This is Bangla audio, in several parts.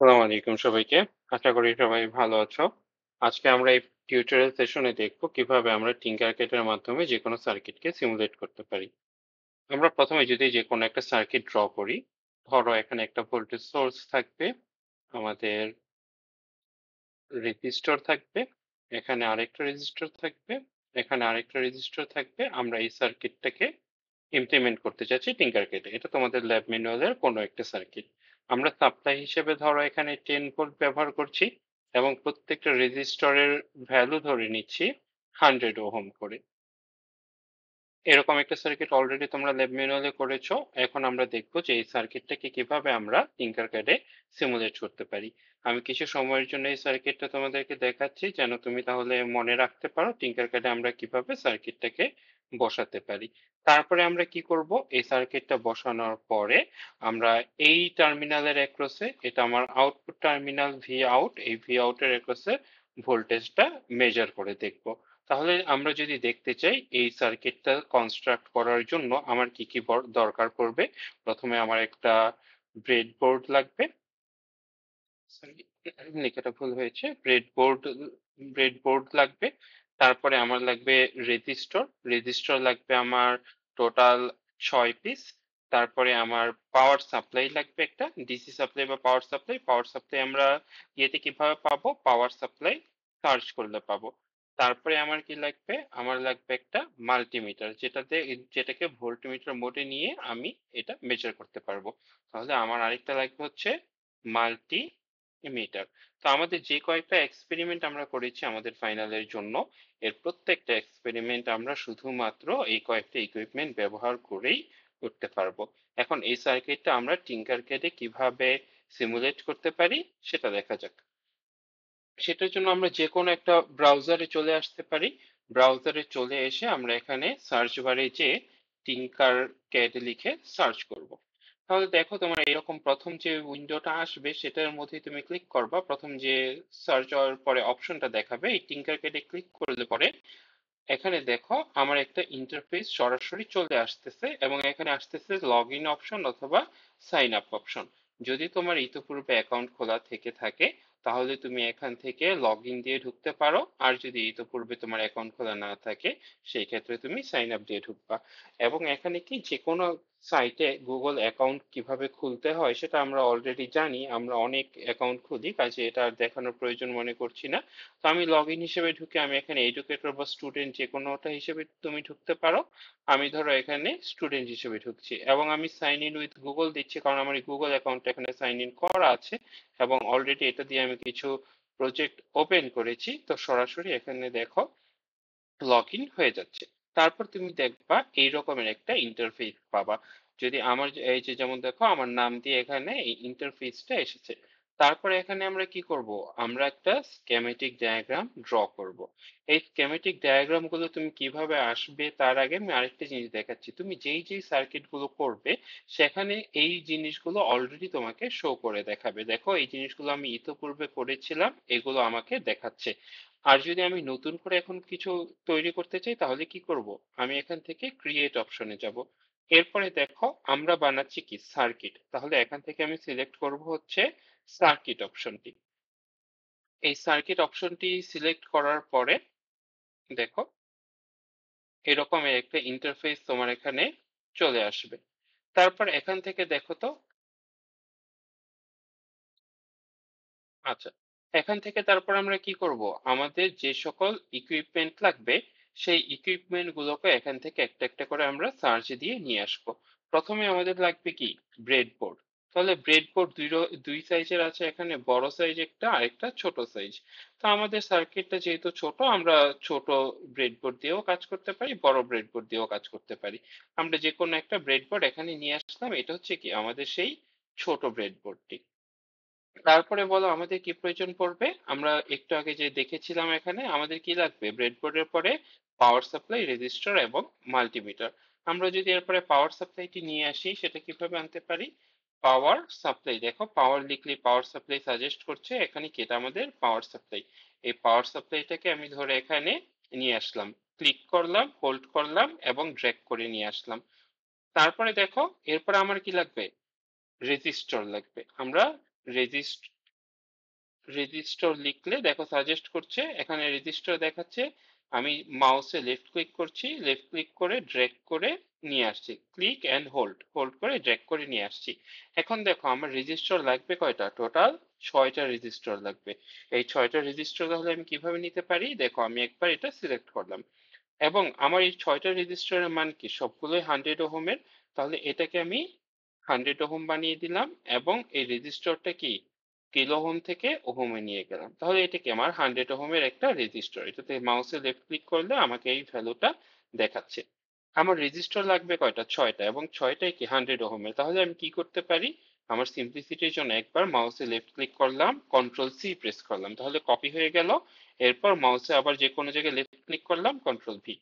আসসালামু আলাইকুম সবাইকে। আশা করি সবাই ভালো আছো। আজকে আমরা এই টিউটোরিয়াল সেশনে দেখব কিভাবে আমরা টিঙ্কারক্যাড এর মাধ্যমে যেকোনো সার্কিটকে সিমুলেট করতে পারি। আমরা প্রথমে যদি যেকোনো একটা সার্কিট ড্র করি, ধরো এখানে একটা ভোল্টেজ সোর্স থাকবে, আমাদের রেজিস্টর থাকবে, এখানে আরেকটা রেজিস্টর থাকবে, এখানে আরেকটা রেজিস্টর থাকবে। আমরা এই সার্কিটটাকে ইমপ্লিমেন্ট করতে চাচ্ছি টিঙ্কারক্যাডে। এটা তোমাদের ল্যাব ম্যানুয়ালের কোনো একটা সার্কিট। আমরা সাপ্লাই হিসেবে ধরো এখানে 10 ভোল্ট ব্যবহার করছি এবং প্রত্যেকটা রেজিস্টরের ভ্যালু ধরে নিচ্ছি 100 ওহম করে। এরকম একটা সার্কিট অলরেডি তোমরা ল্যাব ম্যানুয়ালে করেছো। এখন আমরা দেখবো যে এই সার্কিটটাকে কিভাবে আমরা টিঙ্কারক্যাডে সিমুলেট করতে পারি। আমি কিছু সময়ের জন্য এই সার্কিটটা তোমাদেরকে দেখাচ্ছি যেন তুমি তাহলে মনে রাখতে পারো টিঙ্কারক্যাডে আমরা কিভাবে সার্কিটটাকে বসাতে পারি। তারপরে আমরা কি করব, এই সার্কিটটা বসানোর পরে আমরা এই টার্মিনালের অ্যাক্রসে, এটা আমার আউটপুট টার্মিনাল ভি আউট, এই ভি আউটের অ্যাক্রসে ভোল্টেজটা মেজার করে দেখব। তাহলে আমরা যদি দেখতে চাই এই সার্কিটটা কনস্ট্রাক্ট করার জন্য আমার কি কি দরকার পড়বে। প্রথমে আমার একটা ব্রেডবোর্ড লাগবে। সরি, লেখাটা ভুল হয়েছে। ব্রেডবোর্ড লাগবে। তারপরে আমার লাগবে রেজিস্টর। রেজিস্টর লাগবে আমার টোটাল 6 পিস। তারপরে আমার পাওয়ার সাপ্লাই লাগবে, একটা ডিসি সাপ্লাই বা পাওয়ার সাপ্লাই। পাওয়ার সাপ্লাই আমরা ইয়েতে কিভাবে পাবো, পাওয়ার সাপ্লাই সার্চ করলে পাবো। তারপরে আমার কি লাগবে, আমার লাগবে একটা মাল্টিমিটার, যেটাকে ভোল্টমিটার মোডে নিয়ে আমি এটা মেজার করতে পারবো। তাহলে আমার আরেকটা লাগবে হচ্ছে মাল্টি মিটার। তো আমাদের যে কয়েকটা এক্সপেরিমেন্ট আমরা করেছি আমাদের ফাইনালের জন্য, এর প্রত্যেকটা এক্সপেরিমেন্ট আমরা শুধুমাত্র এই কয়েকটা ইকুইপমেন্ট ব্যবহার করেই করতে পারবো। এখন এই সার্কিটটা আমরা টিঙ্কারক্যাডে কিভাবে সিমুলেট করতে পারি সেটা দেখা যাক। সেটার জন্য আমরা যে কোনো একটা ব্রাউজারে চলে আসতে পারি। ব্রাউজারে চলে এসে আমরা এখানে সার্চ বারে যে টিঙ্কারক্যাড লিখে সার্চ করব। তাহলে দেখো তোমার এরকম প্রথম যে উইন্ডোটা আসবে সেটার মধ্যে তুমি ক্লিক করবা। প্রথম যে সার্চ হওয়ার পরে অপশনটা দেখাবে, এই টিঙ্কারক্যাডে ক্লিক করলে পরে এখানে দেখো আমার একটা ইন্টারফেস সরাসরি চলে আসতেছে এবং এখানে আসতেছে লগ ইন অপশন অথবা সাইন আপ অপশন। যদি তোমার ইতিপূর্বে অ্যাকাউন্ট খোলা থেকে থাকে তাহলে তুমি এখান থেকে লগ ইন দিয়ে ঢুকতে পারো, আর যদি ইতিপূর্বে তোমার অ্যাকাউন্ট খোলা না থাকে সেই ক্ষেত্রে তুমি সাইন আপ দিয়ে ঢুকবা। এবং এখানে কি যে কোনো সাইটে গুগল অ্যাকাউন্ট কিভাবে খুলতে হয় সেটা আমরা অলরেডি জানি, আমরা অনেক অ্যাকাউন্ট খুলি, কাজে এটা আর দেখানোর প্রয়োজন মনে করছি না। তো আমি লগ ইন হিসেবে ঢুকে আমি এখানে এডুকেটর বা স্টুডেন্ট যে কোনোটা হিসেবে তুমি ঢুকতে পারো। আমি ধরো এখানে স্টুডেন্ট হিসেবে ঢুকছি এবং আমি সাইন ইন উইথ গুগল দিচ্ছি, কারণ আমার এই গুগল অ্যাকাউন্ট এখানে সাইন ইন করা আছে এবং অলরেডি এটা দিয়ে আমি কিছু প্রজেক্ট ওপেন করেছি। তো সরাসরি এখানে দেখো লগ ইন হয়ে যাচ্ছে। তারপর তুমি দেখবা এই রকমের একটা ইন্টারফেস পাবা। যদি আমার এই যে যেমন দেখো আমার নাম দিয়ে এখানে এই ইন্টারফেসটা এসেছে। তারপরে এখানে আমরা কি করব, আমরা একটা স্কেমেটিক ডায়াগ্রাম ড্র করব। এই স্কেমেটিক ডায়াগ্রাম গুলো তুমি কিভাবে আসবে তার আগে আমি আরেকটা জিনিস দেখাচ্ছি। তুমি যেই যেই সার্কিট গুলো করবে সেখানে এই জিনিসগুলো অলরেডি তোমাকে শো করে দেখাবে। দেখো এই জিনিসগুলো আমি ইতিপূর্বে করেছিলাম, এগুলো আমাকে দেখাচ্ছে। আর যদি আমি নতুন করে এখন কিছু তৈরি করতে চাই তাহলে কি করব, আমি এখান থেকে ক্রিয়েট অপশনে যাব। এরপরে দেখো আমরা বানাচ্ছি কি সার্কিট, তাহলে এখান থেকে আমি সিলেক্ট করব হচ্ছে সার্কিট অপশনটি। এই সার্কিট অপশনটি সিলেক্ট করার পরে দেখো এরকম একটা ইন্টারফেস তোমার এখানে চলে আসবে। তারপর এখান থেকে দেখো তো, আচ্ছা, এখান থেকে তারপর আমরা কি করব, আমাদের যে সকল ইকুইপমেন্ট লাগবে সেই ইকুইপমেন্ট গুলোকে এখান থেকে একটা একটা করে আমরা সার্চ দিয়ে নিয়ে আসব। প্রথমে আমাদের লাগবে কি ব্রেডবোর্ড। তাহলে ব্রেডবোর্ড দুই সাইজের আছে, এখানে বড় সাইজ একটা আর একটা ছোট সাইজ। তো আমাদের সার্কিটটা যেহেতু ছোট, আমরা ছোট ব্রেডবোর্ড দিয়েও কাজ করতে পারি, বড় ব্রেডবোর্ড দিয়েও কাজ করতে পারি। আমরা যে কোনো একটা ব্রেডবোর্ড এখানে নিয়ে আসলাম, এটা হচ্ছে কি আমাদের সেই ছোট ব্রেডবোর্ডটি। তারপরে বলো আমাদের কি প্রয়োজন পড়বে, আমরা একটু আগে যে দেখেছিলাম এখানে আমাদের কি লাগবে, ব্রেডবোর্ডের পরে পাওয়ার সাপ্লাই, রেজিস্টর এবং মাল্টিমিটার। আমরা যদি এরপরে পাওয়ার সাপ্লাইটি নিয়ে আসি সেটা কিভাবে আনতে পারি, পাওয়ার সাপ্লাই, দেখো পাওয়ার লিখলে পাওয়ার সাপ্লাই সাজেস্ট করছে, এখানে কি এটা আমাদের পাওয়ার সাপ্লাই। এই পাওয়ার সাপ্লাইটাকে আমি ধরে এখানে নিয়ে আসলাম, ক্লিক করলাম, হোল্ড করলাম এবং ড্র্যাগ করে নিয়ে আসলাম। তারপরে দেখো এরপর আমার কি লাগবে, রেজিস্টর লাগবে। আমরা রেজিস্টার লিখলে দেখো সাজেস্ট করছে, এখানে রেজিস্টার দেখাচ্ছে। আমি মাউসে লেফট ক্লিক করছি, লেফট ক্লিক করে ড্র্যাগ করে নিয়ে আসছি, ক্লিক অ্যান্ড হোল্ড, হোল্ড করে ড্র্যাগ করে নিয়ে আসছি। এখন দেখো আমার রেজিস্টার লাগবে কয়টা, টোটাল 6টা রেজিস্টার লাগবে। এই 6টা রেজিস্টার তাহলে আমি কিভাবে নিতে পারি, দেখো আমি একবার এটা সিলেক্ট করলাম এবং আমার এই 6টা রেজিস্টারের মান কি সবগুলোই 100 ওহমের, তাহলে এটাকে আমি 100 ওহম বানিয়ে দিলাম এবং এই রেজিস্টারটা কি কিলো ওহম থেকে ওহমে নিয়ে গেলাম। তাহলে এটা কি আমার 100 ওহমের একটা রেজিস্টার, এটাতে মাউসে লেফট ক্লিক করলে আমাকে এই ভ্যালুটা দেখাচ্ছে। আমার রেজিস্টার লাগবে কয়টা, 6টা, এবং 6টাই কি 100 ওহমের। তাহলে আমি কি করতে পারি, আমার সিম্পলিসিটির জন্য একবার মাউসে লেফট ক্লিক করলাম, কন্ট্রোল সি প্রেস করলাম, তাহলে কপি হয়ে গেল। এরপর মাউসে আবার যে কোনো জায়গায় লেফট ক্লিক করলাম, কন্ট্রোল ভি,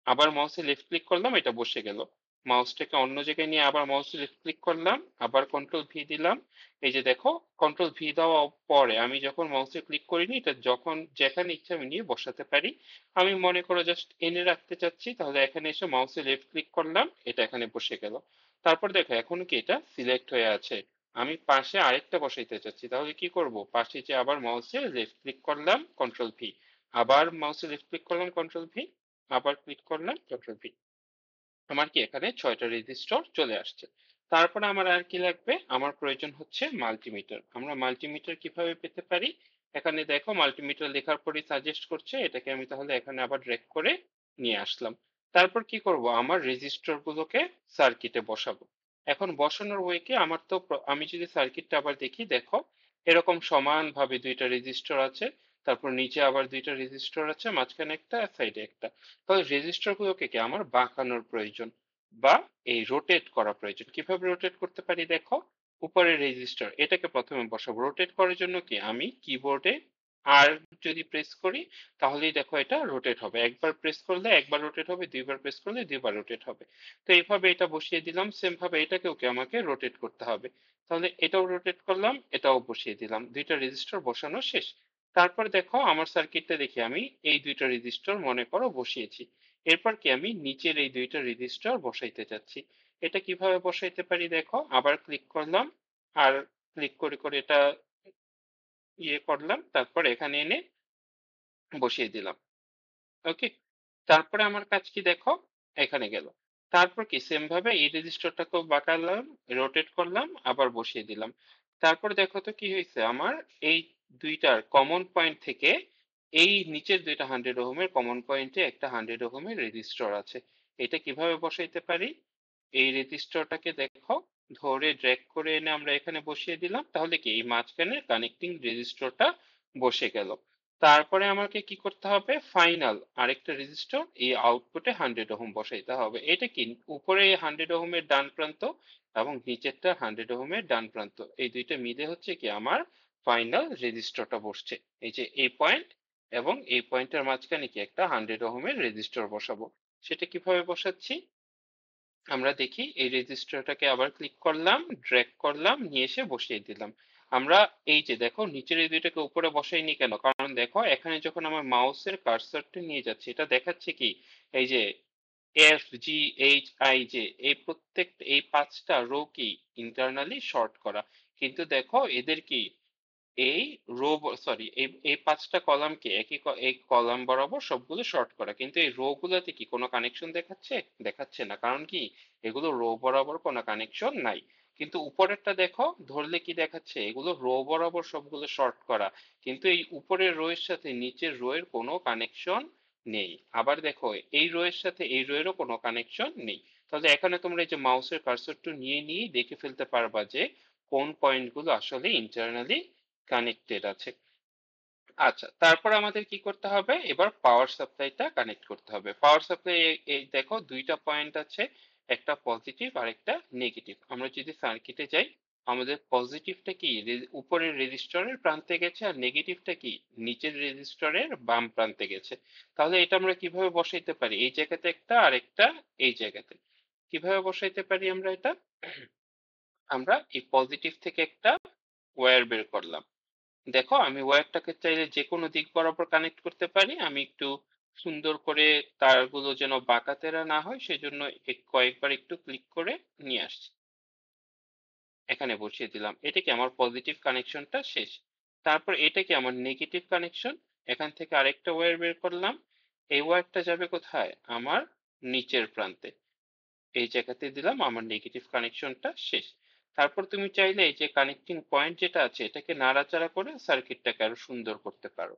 আবার মাউসে লেফট ক্লিক করলাম, এটা বসে গেল। মাউসটাকে অন্য জায়গায় নিয়ে আবার মাউসে লেফট ক্লিক করলাম, আবার কন্ট্রোল ভি দিলাম। এই যে দেখো, কন্ট্রোল ভি দেওয়া পরে আমি যখন মাউসে ক্লিক করিনি, এটা যখন যেখানে ইচ্ছা আমি নিয়ে বসাতে পারি। আমি মনে করো জাস্ট এনে রাখতে চাচ্ছি, তাহলে এখানে এসে মাউসে লেফট ক্লিক করলাম, এটা এখানে বসে গেল। তারপর দেখো এখন কি এটা সিলেক্ট হয়ে আছে, আমি পাশে আরেকটা বসাইতে চাচ্ছি, তাহলে কি করব, পাশে যে আবার মাউসে লেফট ক্লিক করলাম, কন্ট্রোল ভি, আবার মাউসে লেফট ক্লিক করলাম, কন্ট্রোল ভি, আবার ক্লিক করলাম, কন্ট্রোল ভি, আমার কি এখানে 6টা রেজিস্টার চলে আসছে। তারপরে আমার আর কি লাগবে, আমার প্রয়োজন হচ্ছে মাল্টিমিটার। আমরা মাল্টিমিটার কিভাবে পেতে পারি, এখানে দেখো মাল্টিমিটার লেখার পরে সাজেস্ট করছে, এটাকে আমি তাহলে এখানে আবার ড্র্যাগ করে নিয়ে আসলাম। তারপর কি করব, আমার রেজিস্টার গুলোকে সার্কিটে বসাবো। এখন বসানোর ওয়ে কি, আমার তো আমি যদি সার্কিটটা আবার দেখি, দেখো এরকম সমানভাবে দুইটা রেজিস্টার আছে, তারপর নিচে আবার দুইটা রেজিস্টার আছে, মাঝখানে একটা, সাইডে একটা। তাহলে রেজিস্টার গুলোকে কি আমার বাঁকানোর প্রয়োজন বা এই রোটেট করা প্রয়োজন। কিভাবে রোটেট করতে পারি, দেখো উপরের রেজিস্টার এটাকে প্রথমে বসাবো। রোটেট করার জন্য কি আমি কিবোর্ডে আর যদি প্রেস করি, তাহলেই দেখো এটা রোটেট হবে। একবার প্রেস করলে একবার রোটেট হবে, দুইবার প্রেস করলে দুইবার রোটেট হবে। তো এইভাবে এটা বসিয়ে দিলাম, সেম ভাবে এটাকেও কি আমাকে রোটেট করতে হবে। তাহলে এটাও রোটেট করলাম, এটাও বসিয়ে দিলাম, দুইটা রেজিস্টার বসানো শেষ। তারপর দেখো আমার সার্কিটটা দেখি, আমি এই দুইটা রেজিস্টার মনে করো বসিয়েছি। এরপর কি আমি নিচের এই দুইটা রেজিস্টার বসাইতে চাচ্ছি। এটা কিভাবে বসাইতে পারি, দেখো আবার ক্লিক করলাম, আর ক্লিক করে করে এটা ইয়ে করলাম, তারপর এখানে এনে বসিয়ে দিলাম। ওকে, তারপরে আমার কাজ কি, দেখো এখানে গেল। তারপর কি সেম ভাবে এই রেজিস্টারটাকেও বাঁকালাম, রোটেট করলাম, আবার বসিয়ে দিলাম। তারপর দেখো তো কি হয়েছে, আমার এই দুইটার কমন পয়েন্ট থেকে এই নিচের দুইটা 100 ওহমের কমন পয়েন্টে একটা 100 ওহমের রেজিস্টার আছে। এটা কিভাবে বসাইতে পারি, এই রেজিস্টারটাকে দেখো ধরে ড্র্যাগ করে এনে আমরা এখানে বসিয়ে দিলাম, তাহলে কি এই মাঝখানে কানেক্টিং রেজিস্টারটা বসে গেল। তারপরে আমাকে কি করতে হবে, ফাইনাল আরেকটা রেজিস্টার এই আউটপুটে 100 ওহম বসাইতে হবে। এটা কি উপরে 100 ওহমের ডান প্রান্ত এবং নিচেরটা 100 ওহমের ডান প্রান্ত, এই দুইটা মিলে হচ্ছে কি আমার ফাইনাল রেজিস্টারটা বসছে। এই যে এই পয়েন্ট এবং এই পয়েন্টের মাঝখানে কি একটা 100 ওহমের রেজিস্টার বসাবো। সেটা কিভাবে বসাচ্ছি, আমরা দেখি এই রেজিস্টারটাকে আবার ক্লিক করলাম, ড্র্যাগ করলাম, নিয়ে এসে বসিয়ে দিলাম। আমরা এই যে দেখো নিচের এই দুইটাকে উপরে বসাইনি কেন, কারণ দেখো এখানে যখন আমার মাউসের কার্সরটা নিয়ে যাচ্ছে, এটা দেখাচ্ছে কি এই যে F G H I J, এই প্রত্যেক এই 5টা রো কি ইন্টারনালি শর্ট করা, কিন্তু দেখো এদের কি এই রো, সরি এই এই 5টা কলামকে একই এই কলাম বরাবর সবগুলো শর্ট করা, কিন্তু এই রো গুলাতে কি কোনো কানেকশন দেখাচ্ছে, দেখাচ্ছে না, কারণ কি এগুলো রো বরাবর কোনো কানেকশন নাই। কিন্তু উপরেরটা দেখো ধরলে কি দেখাচ্ছে, এগুলো রো বরাবর সবগুলো শর্ট করা, কিন্তু এই উপরের রো এর সাথে নিচের রো এর কোনো কানেকশন নেই। আবার দেখো এই রো এর সাথে এই রো এরও কোনো কানেকশন নেই। তাহলে এখানে তোমরা এই যে মাউসের কার্সরটা নিয়ে নিয়ে দেখে ফেলতে পারবা যে কোন পয়েন্টগুলো আসলে ইন্টারনালি কানেক্টেড আছে। আচ্ছা, তারপর আমাদের কি করতে হবে, এবার পাওয়ার সাপ্লাইটা কানেক্ট করতে হবে। পাওয়ার সাপ্লাই এই দেখো দুইটা পয়েন্ট আছে, একটা পজিটিভ আর একটা নেগেটিভ। আমরা যদি সার্কিটে যাই, আমাদের পজিটিভটা কি উপরের রেজিস্টরের প্রান্তে গেছে, আর নেগেটিভটা কি নিচের রেজিস্টরের বাম প্রান্তে গেছে। তাহলে এটা আমরা কিভাবে বসাইতে পারি, এই জায়গাতে একটা আর একটা এই জায়গাতে। কিভাবে বসাইতে পারি আমরা এটা, আমরা এই পজিটিভ থেকে একটা ওয়্যার বের করলাম। দেখো আমি ওয়্যারটাকে চাইলে যে কোনো দিক বরাবর কানেক্ট করতে পারি, আমি একটু সুন্দর করে তারগুলো যেন বাঁকা তেরা না হয় সেজন্য কয়েকবার একটু ক্লিক করে নিয়ে আসছি, এখানে বসিয়ে দিলাম। এটা কি আমার পজিটিভ কানেকশনটা শেষ। তারপর এটা কি আমার নেগেটিভ কানেকশন। এখান থেকে আরেকটা ওয়্যার বের করলাম। এই ওয়্যারটা যাবে কোথায়? আমার নিচের প্রান্তে। এই জায়গাতে দিলাম, আমার নেগেটিভ কানেকশনটা শেষ। তারপর তুমি চাইলে এই যে কানেক্টিং পয়েন্ট যেটা আছে এটাকে নাড়াচাড়া করে সার্কিটটাকে আরো সুন্দর করতে পারো।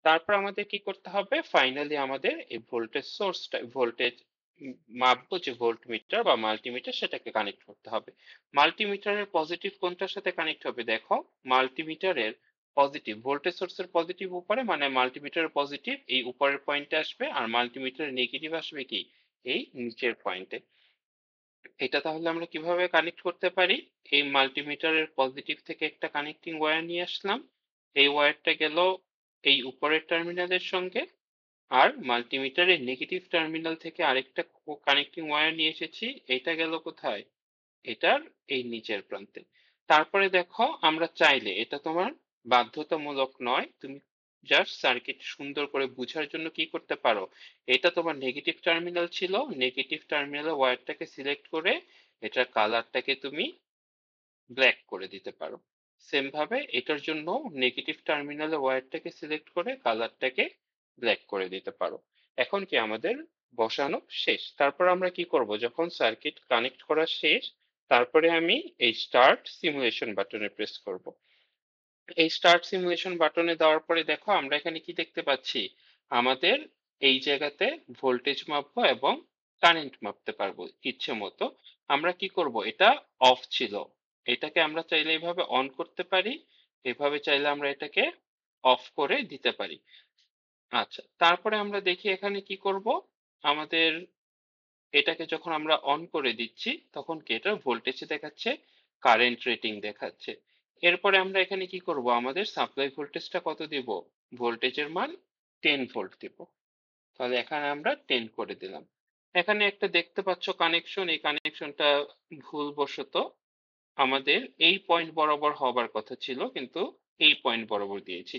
তারপর আমাদের কি করতে হবে? ফাইনালি আমাদের এই ভোল্টেজ সোর্সটা, ভোল্টেজ মাপবো যে ভোল্টমিটার বা মাল্টিমিটার, সেটাকে কানেক্ট করতে হবে। মাল্টিমিটারের পজিটিভ কোনটার সাথে কানেক্ট হবে দেখো। মাল্টিমিটারের পজিটিভ, ভোল্টেজ সোর্সের পজিটিভ উপরে, মানে মাল্টিমিটারের পজিটিভ এই উপরের পয়েন্টে আসবে, আর মাল্টিমিটারের নেগেটিভ আসবে কি? এই নিচের পয়েন্টে। এটা তাহলে আমরা কিভাবে কানেক্ট করতে পারি? এই মাল্টিমিটারের পজিটিভ থেকে একটা কানেক্টিং ওয়্যার নিয়ে আসলাম। এই ওয়্যারটা গেল এই উপরের টার্মিনালের সঙ্গে, আর মাল্টিমিটারের নেগেটিভ টার্মিনাল থেকে আরেকটা কানেক্টিং ওয়্যার নিয়ে এসেছি। এটা গেল কোথায়? এটার এই নিচের প্রান্তে। তারপরে দেখো, আমরা চাইলে, এটা তোমার বাধ্যতামূলক নয়, তুমি জাস্ট সার্কিট সুন্দর করে বুঝার জন্য কি করতে পারো, এটা তোমার নেগেটিভ টার্মিনাল ছিল, নেগেটিভ টার্মিনালের ওয়্যারটাকে সিলেক্ট করে এটার কালারটাকে তুমি ব্ল্যাক করে দিতে পারো। সেম ভাবে এটার জন্য নেগেটিভ টার্মিনালের ওয়্যারটাকে সিলেক্ট করে কালারটাকে ব্ল্যাক করে দিতে পারো। এখন কি আমাদের বসানো শেষ। তারপর আমরা কি করব, যখন সার্কিট কানেক্ট করা শেষ, তারপরে আমি এই স্টার্ট সিমুলেশন বাটনে প্রেস করব। এই স্টার্ট সিমুলেশন বাটনে দেওয়ার পরে দেখো আমরা এখানে কি দেখতে পাচ্ছি, আমাদের এই জায়গাতে ভোল্টেজ মাপবো এবং কারেন্ট মাপতে পারবো ইচ্ছে মতো। আমরা কি করব, এটা অফ ছিল, এটাকে আমরা চাইলে এইভাবে অন করতে পারি, এভাবে চাইলে আমরা এটাকে অফ করে দিতে পারি। আচ্ছা, তারপরে আমরা দেখি এখানে কি করব, আমাদের এটাকে যখন আমরা অন করে দিচ্ছি তখন কি এটা ভোল্টেজ দেখাচ্ছে, কারেন্ট রেটিং দেখাচ্ছে। এরপরে আমরা এখানে কি করব, আমাদের সাপ্লাই ভোল্টেজটা কত দিব, ভোল্টেজের মান 10 ভোল্ট দিব। তাহলে এখানে আমরা 10 করে দিলাম। এখানে একটা দেখতে পাচ্ছ কানেকশন, এই কানেকশনটা ভুলবশত আমাদের এই পয়েন্ট বরাবর হবার কথা ছিল, কিন্তু এই পয়েন্ট বরাবর দিয়েছি।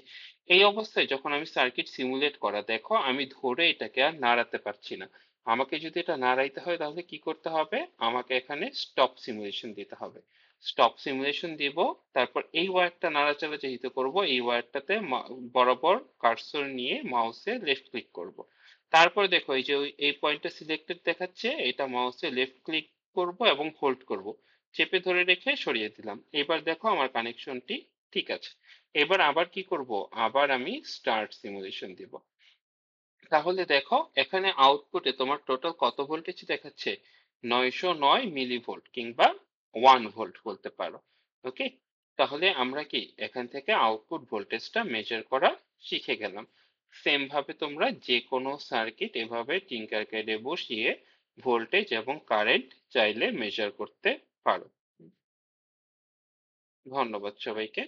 এই অবস্থায় যখন আমি সার্কিট সিমুলেট করা, দেখো আমি ধরে এটাকে আর নাড়াতে পারছি না। আমাকে যদি এটা নাড়াইতে হয় তাহলে কি করতে হবে, আমাকে এখানে স্টপ সিমুলেশন দিতে হবে। স্টপ সিমুলেশন দিব, তারপর এই ওয়্যারটা নাড়াচাড়া যেহেতু করব, এই ওয়্যারটাতে বরাবর কার্সর নিয়ে মাউসে লেফট ক্লিক করব। তারপর দেখো এই যে এই পয়েন্টটা সিলেক্টেড দেখাচ্ছে, এটা মাউসে লেফট ক্লিক করব এবং হোল্ড করব, চেপে ধরে রেখে সরিয়ে দিলাম। এবার দেখো আমার কানেকশনটি ঠিক আছে। এবার আবার কি করব, আবার আমি স্টার্ট সিমুলেশন দিব। তাহলে দেখো এখানে আউটপুটে তোমার টোটাল কত ভোল্টেজ দেখাচ্ছে, 909 মিলিভোল্ট কিংবা 1 ভোল্ট বলতে পারো। ওকে, তাহলে আমরা কি এখান থেকে আউটপুট ভোল্টেজটা মেজার করা শিখে গেলাম। সেম ভাবে তোমরা যে কোনো সার্কিট এভাবে টিঙ্কারক্যাডে বসিয়ে ভোল্টেজ এবং কারেন্ট চাইলে মেজার করতে পারো। ধন্যবাদ সবাইকে।